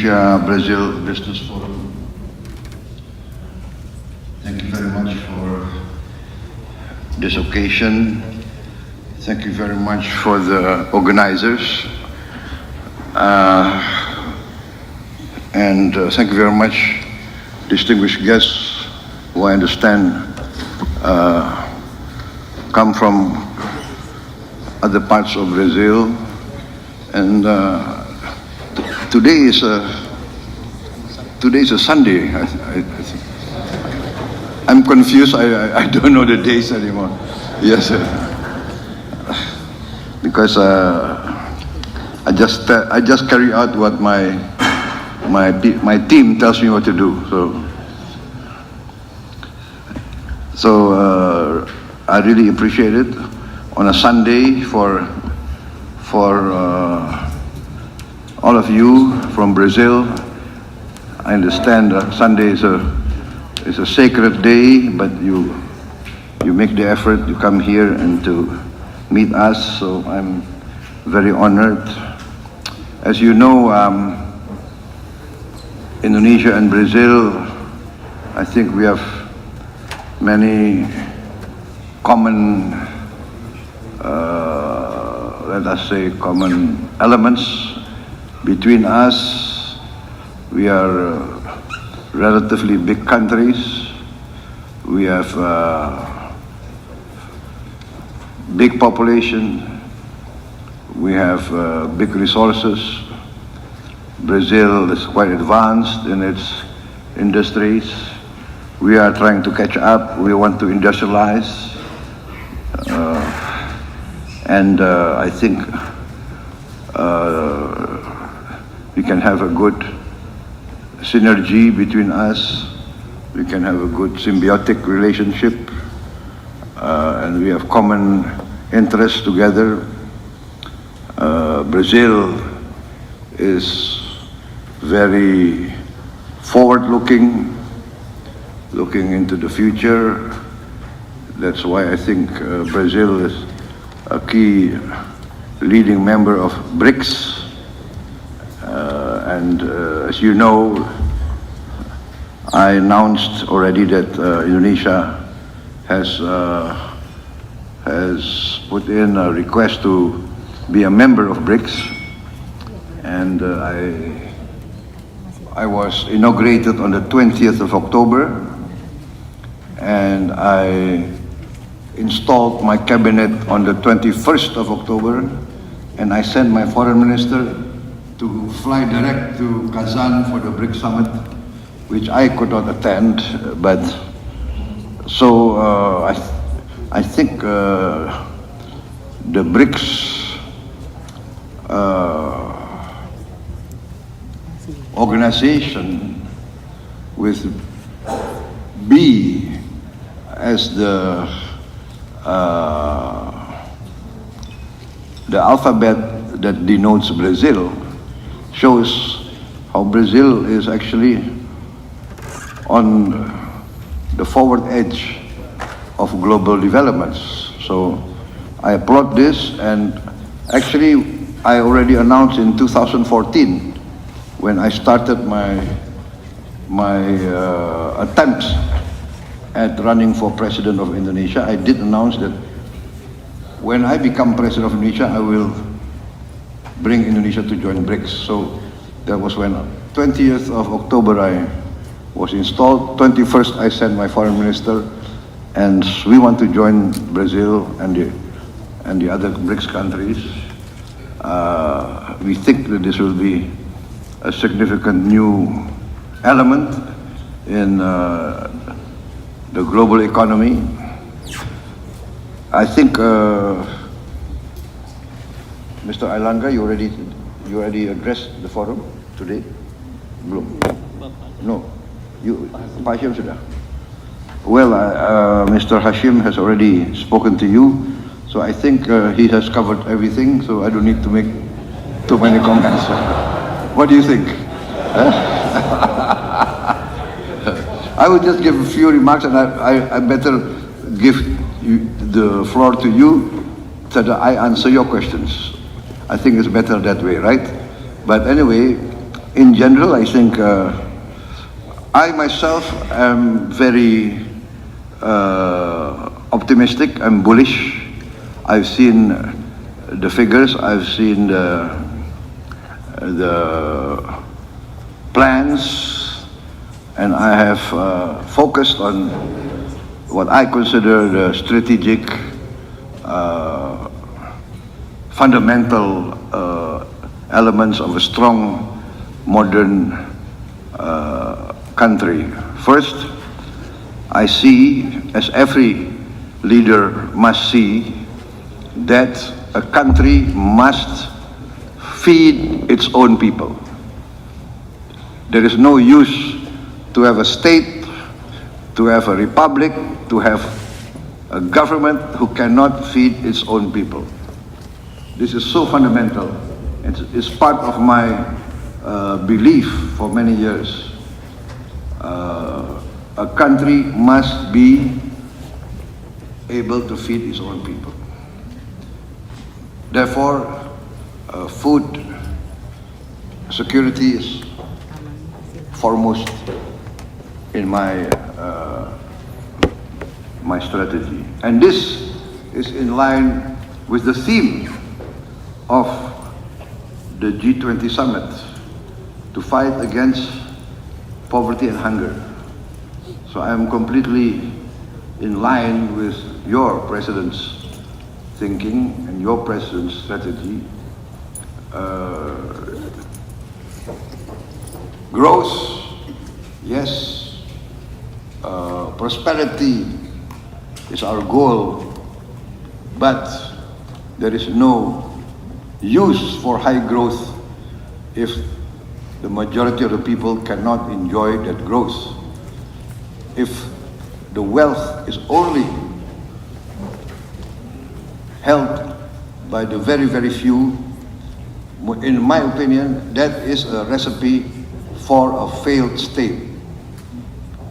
Indonesia-Brazil Business Forum. Thank you very much for this occasion. Thank you very much for the organizers. And thank you very much, distinguished guests who I understand come from other parts of Brazil. And today is a Sunday. I'm confused. I don't know the days anymore. Yes, because I just carry out what my team tells me what to do. So I really appreciate it on a Sunday for all of you from Brazil. I understand Sunday is a sacred day, but you make the effort to come here and to meet us. So I'm very honored. As you know, Indonesia and Brazil, I think we have many common, let us say, common elements between us. We are relatively big countries. We have big population. We have big resources. Brazil is quite advanced in its industries. We are trying to catch up. We want to industrialize. And I think we can have a good synergy between us. We can have a good symbiotic relationship. And we have common interests together. Brazil is very forward-looking, looking into the future. That's why I think Brazil is a key leading member of BRICS. And as you know, I announced already that Indonesia has put in a request to be a member of BRICS. And I was inaugurated on the 20th of October, and I installed my cabinet on the 21st of October, and I sent my foreign minister to fly direct to Kazan for the BRICS summit, which I could not attend. But so I think the BRICS organization with B as the alphabet that denotes Brazil shows how Brazil is actually on the forward edge of global developments. So I applaud this, and actually I already announced in 2014 when I started my attempts at running for president of Indonesia. I did announce that when I become president of Indonesia, I will bring Indonesia to join BRICS. So that was when 20th of October I was installed. 21st I sent my foreign minister, and we want to join Brazil and the other BRICS countries. We think that this will be a significant new element in the global economy. I think, Mr. Ailangga, you already addressed the forum today? Belum? No. Pak Hashim sudah? Well, Mr. Hashim has already spoken to you, so I think he has covered everything, so I don't need to make too many comments. What do you think? I will just give a few remarks, and I better give the floor to you so that I answer your questions. I think it's better that way, right? But anyway, in general, I think I myself am very optimistic. I'm bullish. I've seen the figures. I've seen the plans, and I have focused on what I consider the strategic, fundamental elements of a strong, modern country. First, I see, as every leader must see, that a country must feed its own people. There is no use to have a state, to have a republic, to have a government who cannot feed its own people. This is so fundamental. It's part of my belief for many years. A country must be able to feed its own people. Therefore, food security is foremost in my my strategy. And this is in line with the theme of the G20 summit, to fight against poverty and hunger. So I am completely in line with your president's thinking and your president's strategy. Growth, yes. Prosperity is our goal, but there is no use for high growth if the majority of the people cannot enjoy that growth. If the wealth is only held by the very, very few, in my opinion, that is a recipe for a failed state.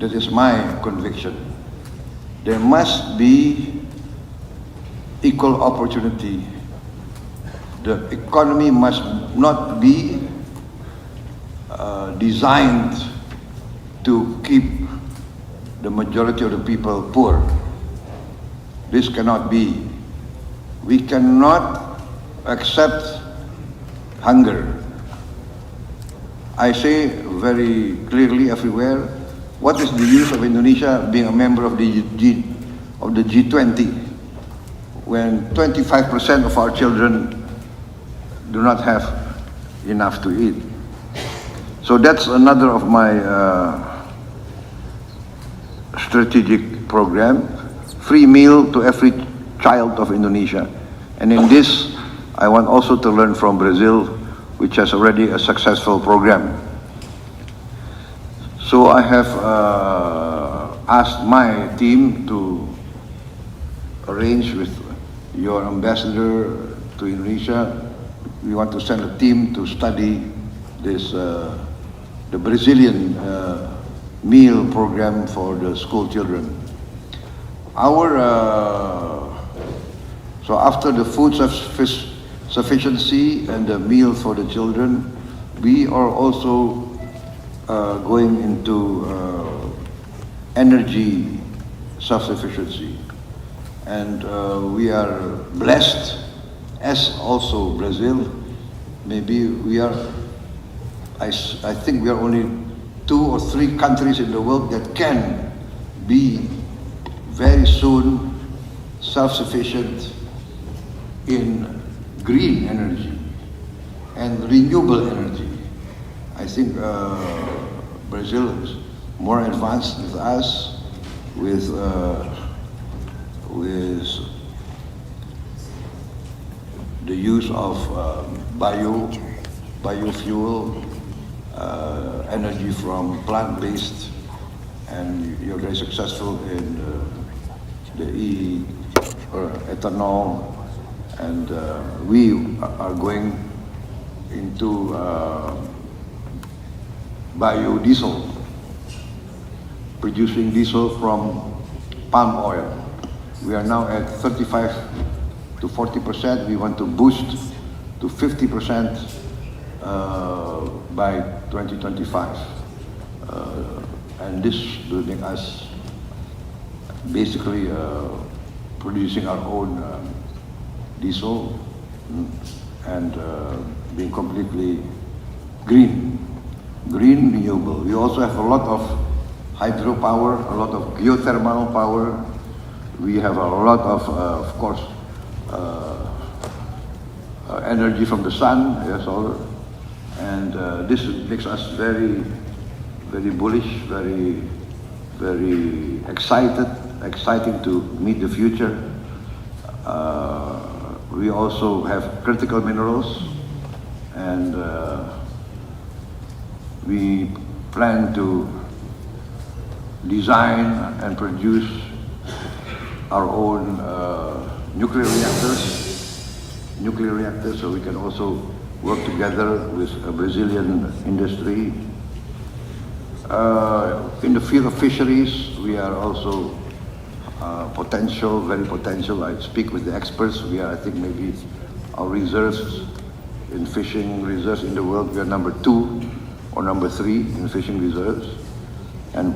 That is my conviction. There must be equal opportunity. The economy must not be designed to keep the majority of the people poor. This cannot be. We cannot accept hunger. I say very clearly everywhere, what is the use of Indonesia being a member of the G20 when 25% of our children do not have enough to eat? So that's another of my strategic program, free meal to every child of Indonesia. And in this, I want also to learn from Brazil, which has already a successful program. So I have asked my team to arrange with your ambassador to Indonesia. We want to send a team to study this, the Brazilian meal program for the school children. So after the food sufficiency and the meal for the children, we are also going into energy self-sufficiency. And we are blessed, as also Brazil. Maybe we are, I think we are only 2 or 3 countries in the world that can be very soon self-sufficient in green energy and renewable energy. I think Brazil is more advanced than us with the use of biofuel, energy from plant-based, and you're very successful in the ethanol, and we are going into biodiesel, producing diesel from palm oil. We are now at 35 to 40%. We want to boost to 50% by 2025. And this will make us basically producing our own diesel and being completely green, renewable. We also have a lot of hydropower, a lot of geothermal power. We have a lot of course, energy from the sun, yes, solar. And this makes us very, very bullish, very, very exciting to meet the future. We also have critical minerals, and we plan to design and produce our own nuclear reactors, so we can also work together with a Brazilian industry. In the field of fisheries, we are also very potential. I speak with the experts. We are, I think, maybe our reserves in fishing reserves in the world, we are number 2 or number 3 in fishing reserves, and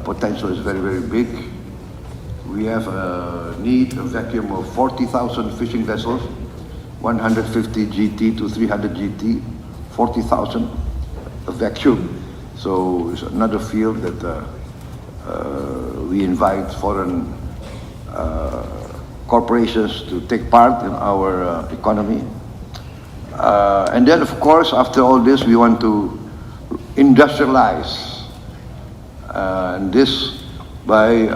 potential is very, very big. We have a vacuum of 40,000 fishing vessels, 150 GT to 300 GT, 40,000 a vacuum. So it's another field that we invite foreign corporations to take part in our economy. And then, of course, after all this, we want to industrialize, and this by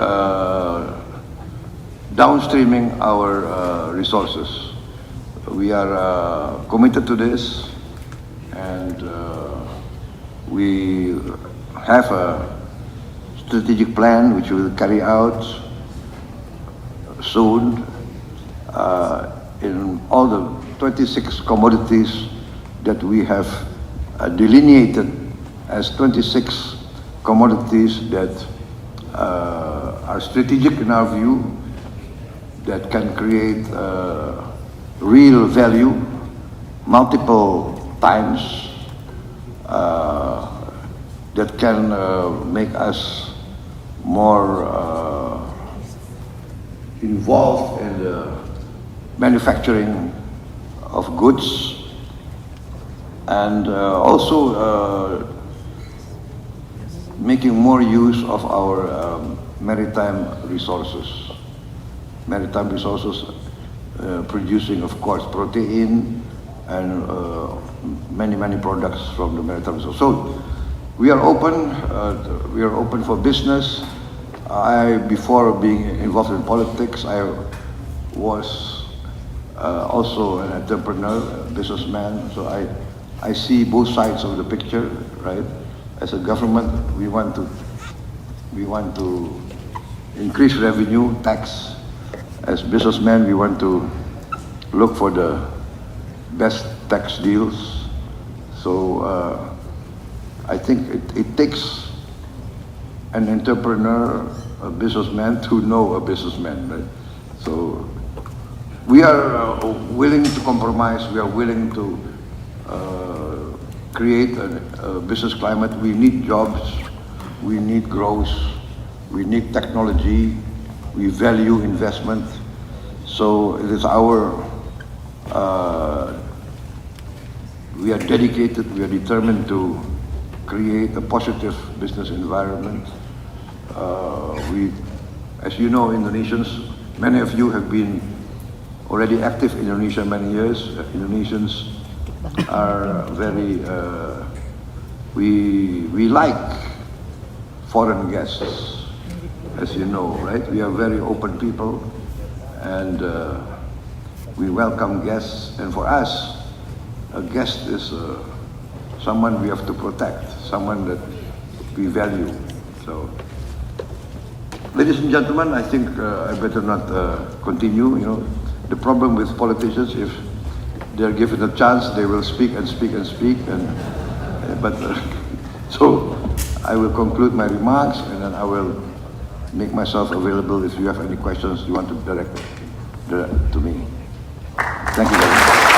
downstreaming our resources. We are committed to this, and we have a strategic plan which we will carry out soon in all the 26 commodities that we have delineated as 26 commodities that are strategic in our view, that can create real value multiple times, that can make us more involved in the manufacturing of goods, and also making more use of our maritime resources. Producing, of course, protein and many products from the maritime resources. So we are open for business. Before being involved in politics, I was also an entrepreneur, a businessman. So I see both sides of the picture, right? As a government, we want to increase revenue, tax. As businessmen, we want to look for the best tax deals. So I think it takes an entrepreneur, a businessman, to know a businessman, right? So we are willing to compromise. We are willing to create a business climate. We need jobs. We need growth. We need technology. We value investment. So it is we are dedicated, we are determined to create a positive business environment. As you know, Indonesians, many of you have been already active in Indonesia many years. Indonesians are very, we like foreign guests. As you know, right? We are very open people, and we welcome guests. And for us, a guest is someone we have to protect, someone that we value. So, ladies and gentlemen, I think I better not continue. You know, the problem with politicians, if they're given a chance, they will speak and speak and speak. So I will conclude my remarks, and then I will make myself available if you have any questions you want to direct to me. Thank you very much.